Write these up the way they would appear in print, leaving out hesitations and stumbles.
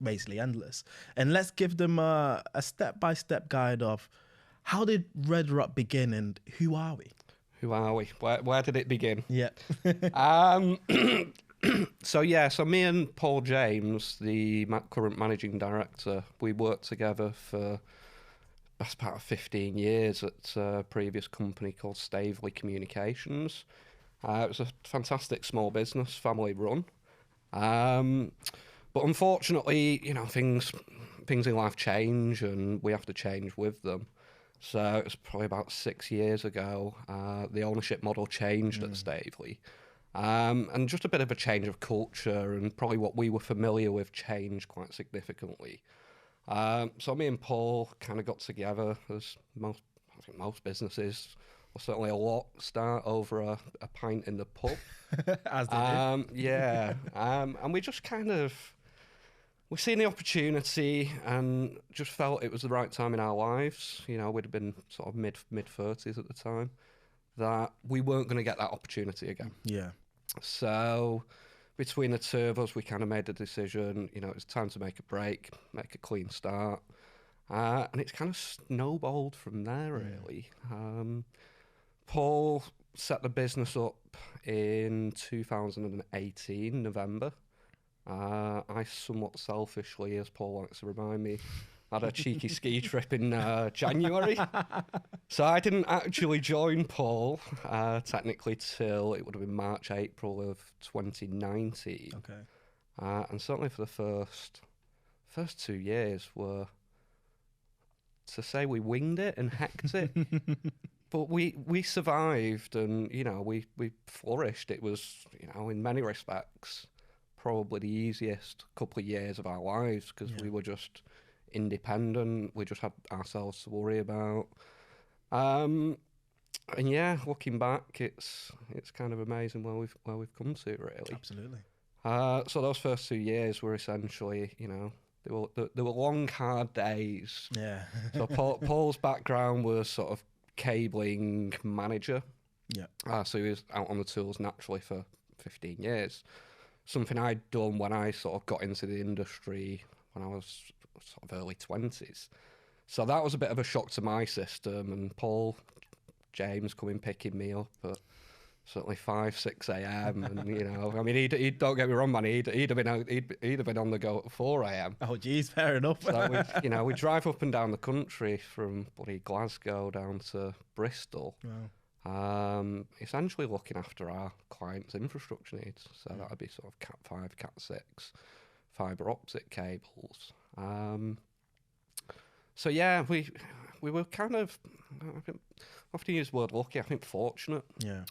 basically endless. And let's give them a step-by-step guide of how did Red Rock begin and who are we? Who are we? Where did it begin? Yeah. Um, so me and Paul James, the current managing director, we worked together for best part of 15 years at a previous company called Staveley Communications. It was a fantastic small business, family run. But unfortunately, things in life change and we have to change with them. So it was probably about 6 years ago, the ownership model changed at Staveley. And just a bit of a change of culture and probably what we were familiar with changed quite significantly. So me and Paul kind of got together, as I think most businesses, or certainly a lot, start over a pint in the pub. As they do. Yeah. And we just we seen the opportunity and just felt it was the right time in our lives. We'd have been sort of mid-30s at the time, that we weren't going to get that opportunity again. Yeah. So between the two of us, we kind of made the decision, it was time to make a break, make a clean start. And it's kind of snowballed from there, really. Paul set the business up in 2018, November. I somewhat selfishly, as Paul likes to remind me, had a cheeky ski trip in January. So I didn't actually join Paul technically till it would have been March, April of 2019. Okay. And certainly for the first 2 years were, to say we winged it and hecked it. But we survived and, we flourished. It was, in many respects, probably the easiest couple of years of our lives because we were just independent. We just had ourselves to worry about. And yeah, looking back, it's kind of amazing where we've come to, really. Absolutely. So those first 2 years were essentially, they were long, hard days. Yeah. So Paul's background was sort of cabling manager. Yeah. So he was out on the tools naturally for 15 years. Something I'd done when I sort of got into the industry when I was sort of early 20s. So that was a bit of a shock to my system. And Paul James coming picking me up at certainly 5, 6 a.m. And I mean, he'd don't get me wrong, man. He'd have been on the go at 4 a.m. Oh, geez, fair enough. So we drive up and down the country from bloody Glasgow down to Bristol. Wow. Essentially looking after our clients' infrastructure needs. So that would be sort of Cat 5, Cat 6, fibre optic cables. So yeah, we were kind of, I think, often use the word lucky, I think fortunate. Yeah.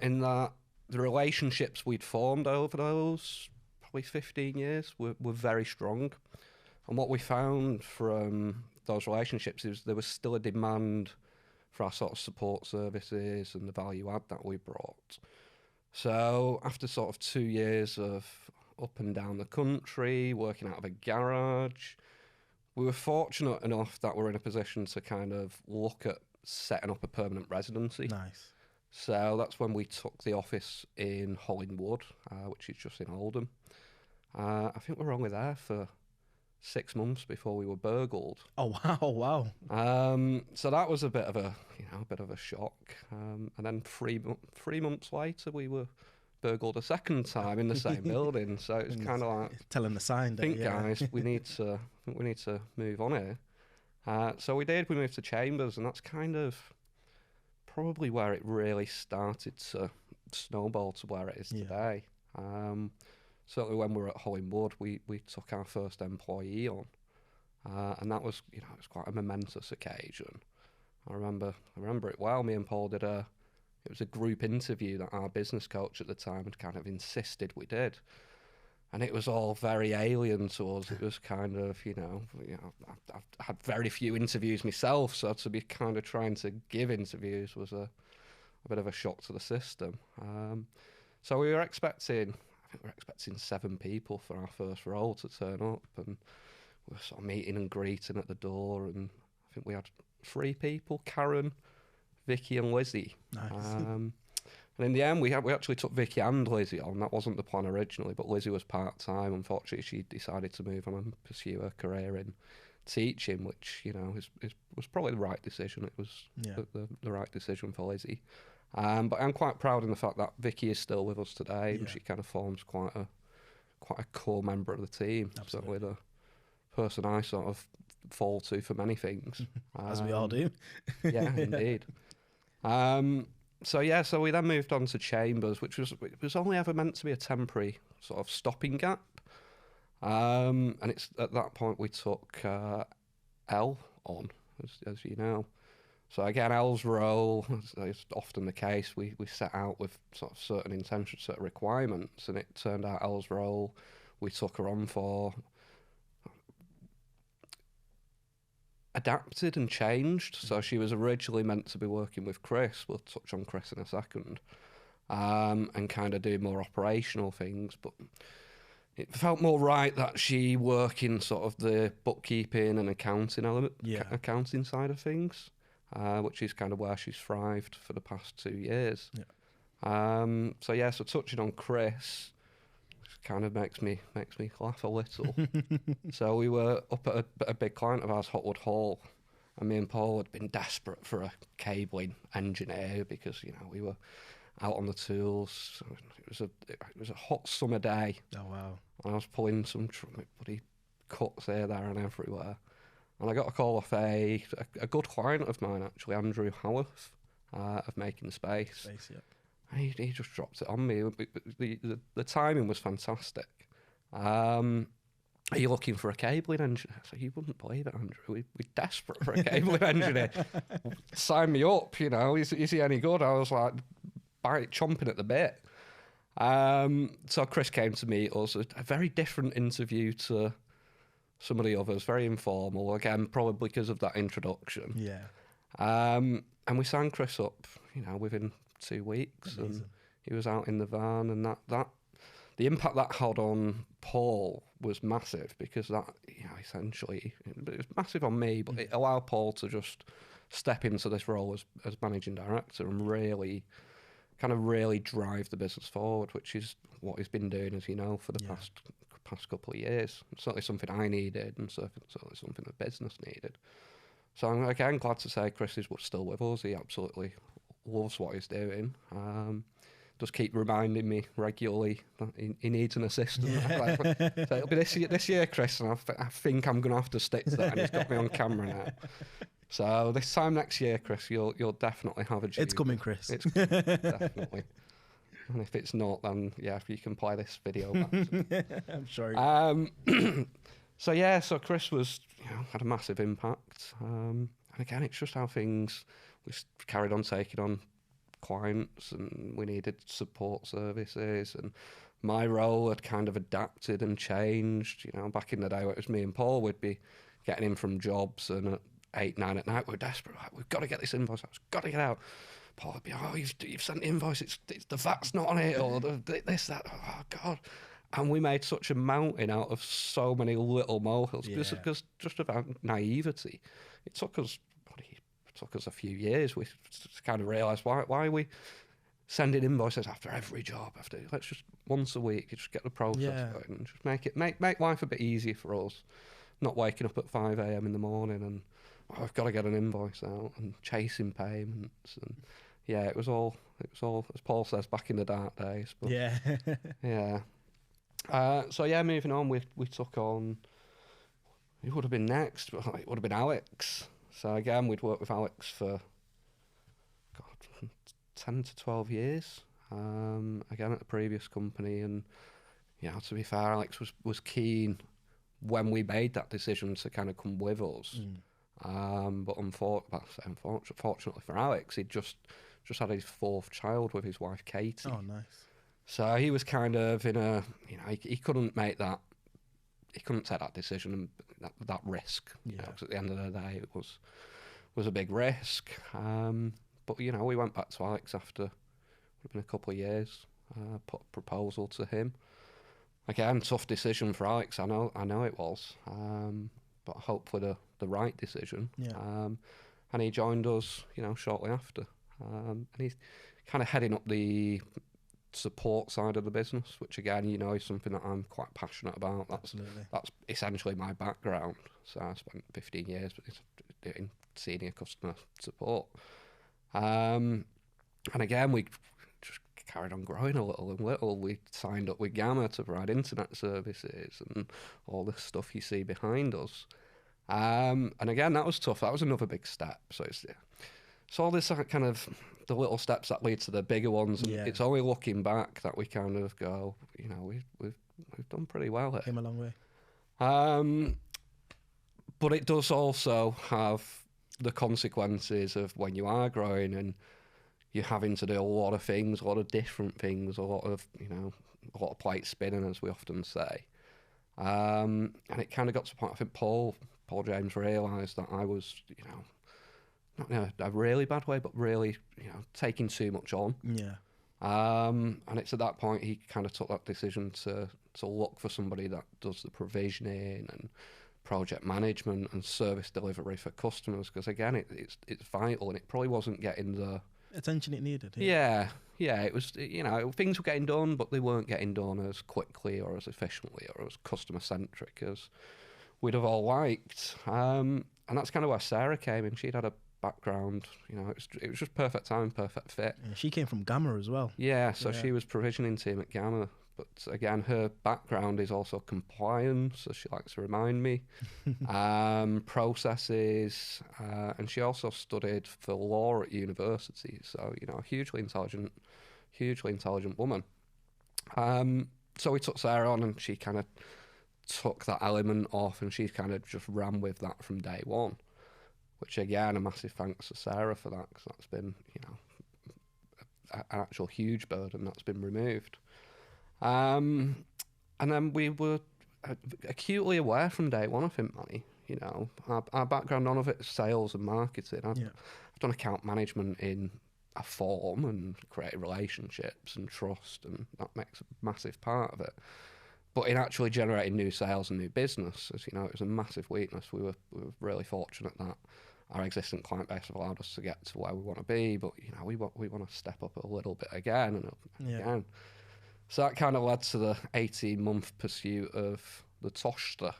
In that the relationships we'd formed over those probably 15 years were very strong. And what we found from those relationships is there was still a demand for our sort of support services and the value add that we brought. So after sort of 2 years of up and down the country, working out of a garage, we were fortunate enough that we're in a position to kind of look at setting up a permanent residency. Nice. So that's when we took the office in Hollingwood, which is just in Oldham. I think we were only there for 6 months before we were burgled. Oh wow! So that was a bit of a shock. And then 3 months later, we were burgled a second time in the same building. So it's kind of like telling the sign. Guys, we need to move on here. So we did. We moved to Chambers, and that's kind of probably where it really started to snowball to where it is today. Certainly when we were at Hollingwood, we took our first employee on, and that was it was quite a momentous occasion. I remember it well. Me and Paul did it was a group interview that our business coach at the time had kind of insisted we did, and it was all very alien to us. It was kind of I've had very few interviews myself, so to be kind of trying to give interviews was a bit of a shock to the system. So we were expecting 7 people for our first role to turn up, and we were sort of meeting and greeting at the door, and I think we had 3 people: Karen, Vicky, and Lizzie. Nice. And in the end, we actually took Vicky and Lizzie on. That wasn't the plan originally, but Lizzie was part-time. Unfortunately, she decided to move on and pursue her career in teaching, which, you know, was probably the right decision. It was Yeah. the right decision for Lizzie. But I'm quite proud in the fact that Vicky is still with us today, and Yeah. she kind of forms quite a core member of the team. Absolutely. Certainly the person I sort of fall to for many things. As we all do. Yeah, indeed. So we then moved on to Chambers, which was only ever meant to be a temporary sort of stopping gap. And it's at that point we took Elle on, as you know. So again, Elle's role, as is often the case, we set out with sort of certain intentions, certain requirements, and it turned out Elle's role we took her on for adapted and changed. So she was originally meant to be working with Chris. We'll touch on Chris in a second, and kind of do more operational things, but it felt more right that she work in sort of the bookkeeping and accounting element, accounting side of things. Which is kind of where she's thrived for the past 2 years. Yeah. So touching on Chris, kind of makes me laugh a little. So we were up at a big client of ours, Hotwood Hall, and me and Paul had been desperate for a cabling engineer because, you know, we were out on the tools. It was a hot summer day. Oh wow! And I was pulling some bloody cuts here, there, and everywhere. And I got a call off a good client of mine, actually, Andrew Howarth, of Making Space. Yeah. And he just dropped it on me. The timing was fantastic. Are you looking for a cabling engineer? So you wouldn't believe it, Andrew. We're desperate for a cabling engineer. Sign me up, you know. Is he any good? I was like, chomping at the bit. So Chris came to meet us. A very different interview to some of the others, very informal, again, probably because of that introduction. Yeah. And we signed Chris up, you know, within 2 weeks. Amazing. And he was out in the van, and that the impact that had on Paul was massive, because that, you know, essentially, it was massive on me, but it allowed Paul to just step into this role as managing director and really drive the business forward, which is what he's been doing, as you know, for the past couple of years. It's certainly something I needed, and certainly something the business needed. So I'm again glad to say Chris is still with us. He absolutely loves what he's doing. Just keep reminding me regularly that he needs an assistant. Yeah. So it'll be this year, Chris, and I think I'm going to have to stick to that. And he's got me on camera now. So this time next year, Chris, you'll definitely have a junior. It's coming, Chris. It's coming, definitely. And if it's not, then yeah, if you can play this video back. I'm sure. So Chris was, you know, had a massive impact. And again, it's just how things, we carried on taking on clients, and we needed support services, and my role had kind of adapted and changed. You know, back in the day, it was me and Paul, we'd be getting in from jobs, and at 8, 9 at night, we're desperate. Like, we've got to get this invoice out. It's got to get out. Paul would be, oh, you've sent the invoice. It's the VAT's not on it, or this, that. Oh, God. And we made such a mountain out of so many little molehills, because just about naivety. It took us a few years. We kind of realised why are we sending invoices after every job? Let's just once a week, just get the process going, and just make life a bit easier for us. Not waking up at 5 a.m. in the morning and I've got to get an invoice out and chasing payments, and it was all as Paul says, back in the dark days. But moving on, we took on, who would have been next? It would have been Alex. So again, we'd worked with Alex for 10 to 12 years. Again at the previous company, and to be fair, Alex was keen when we made that decision to kind of come with us. But unfortunately for Alex, he'd just had his 4th child with his wife Katie. Oh, nice. So he was kind of in a, he couldn't make that. He couldn't take that decision and that risk. Because at the end of the day, it was a big risk. But we went back to Alex after it's been a couple of years. Put a proposal to him. Again, tough decision for Alex. I know it was. But hopefully the right decision. And he joined us, shortly after. And he's kind of heading up the support side of the business, which again, you know, is something that I'm quite passionate about. That's essentially my background. So I spent 15 years doing senior customer support. And again, we just carried on growing a little and little. We signed up with Gamma to provide internet services and all this stuff you see behind us. And again, that was tough. That was another big step. So it's all this kind of the little steps that lead to the bigger ones. And it's only looking back that we kind of go, you know, we've done pretty well here. Came a long way. But it does also have the consequences of when you are growing and you're having to do a lot of things, a lot of different things, a lot of plates spinning, as we often say. And it kind of got to the point, I think Paul James realised that I was, you know, not in a really bad way, but really, you know, taking too much on. Yeah. And it's at that point he kind of took that decision to look for somebody that does the provisioning and project management and service delivery for customers, because again, it's vital, and it probably wasn't getting the attention it needed. Yeah, it was, you know, things were getting done, but they weren't getting done as quickly or as efficiently or as customer centric as we'd have all liked. And that's kind of where Sarah came in. She'd had a background, you know, it was just perfect time, perfect fit. Yeah, she came from Gamma as well. Yeah, so she was provisioning team at Gamma. But again, her background is also compliance, as she likes to remind me, processes, and she also studied for law at university. So, you know, a hugely intelligent woman. So we took Sarah on, and she kind of took that element off, and she kind of just ran with that from day one. Which again, a massive thanks to Sarah for that, because that's been, you know, an actual huge burden that's been removed. And then we were acutely aware from day one, I think, Manny, you know, our background, none of it is sales and marketing. I've done account management in a form and created relationships and trust, and that makes a massive part of it. But in actually generating new sales and new business, as you know, it was a massive weakness. We were really fortunate that our existing client base have allowed us to get to where we want to be, but, you know, we want to step up a little bit again and again. So that kind of led to the 18-month pursuit of the Toshster,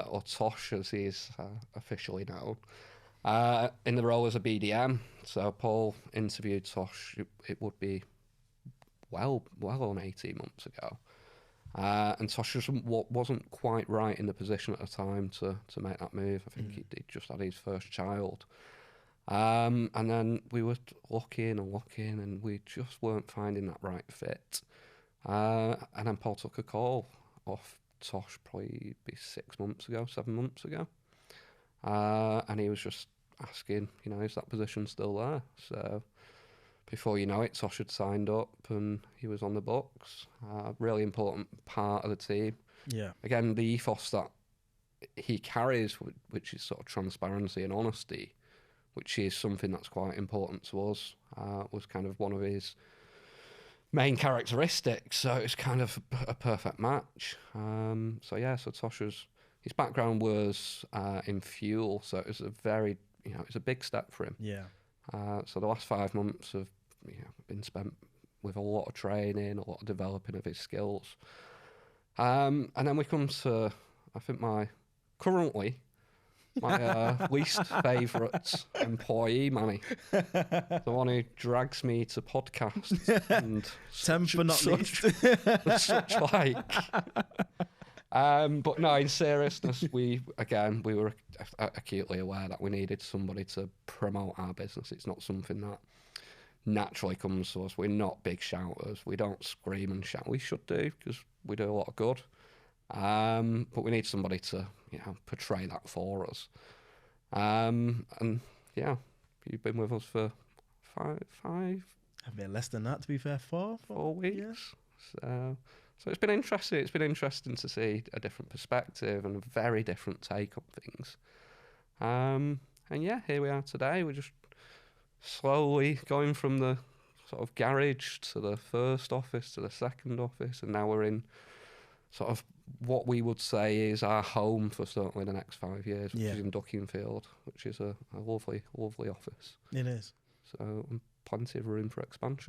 or Tosh as he is officially known, in the role as a BDM. So Paul interviewed Tosh, it would be well on 18 months ago. And Tosh just wasn't quite right in the position at the time to make that move. I think he'd just had his first child. And then we were looking, and we just weren't finding that right fit. And then Paul took a call off Tosh probably 7 months ago. And he was just asking, you know, is that position still there? So before you know it, Tosh had signed up and he was on the books. Really important part of the team. Yeah. Again, the ethos that he carries, which is sort of transparency and honesty, which is something that's quite important to us, was kind of one of his main characteristics. So it's kind of a perfect match. So Tosh his background was in fuel, so it was a very, you know, it's a big step for him. Yeah. So the last 5 months have, you know, been spent with a lot of training, a lot of developing of his skills. And then we come to, I think, my least favourite employee, Manny. The one who drags me to podcasts and such like. But no, in seriousness, we were acutely aware that we needed somebody to promote our business. It's not something that naturally comes to us. We're not big shouters. We don't scream and shout. We should do, because we do a lot of good. But we need somebody to, you know, portray that for us. And yeah, you've been with us for five. A bit less than that, to be fair. 4 weeks. Yeah. So it's been interesting. It's been interesting to see a different perspective and a very different take on things. And yeah, here we are today. We're just slowly going from the sort of garage to the first office to the second office, and now we're in sort of what we would say is our home for certainly the next 5 years, which is in Duckingfield, which is a lovely, lovely office. It is. So I'm plenty of room for expansion.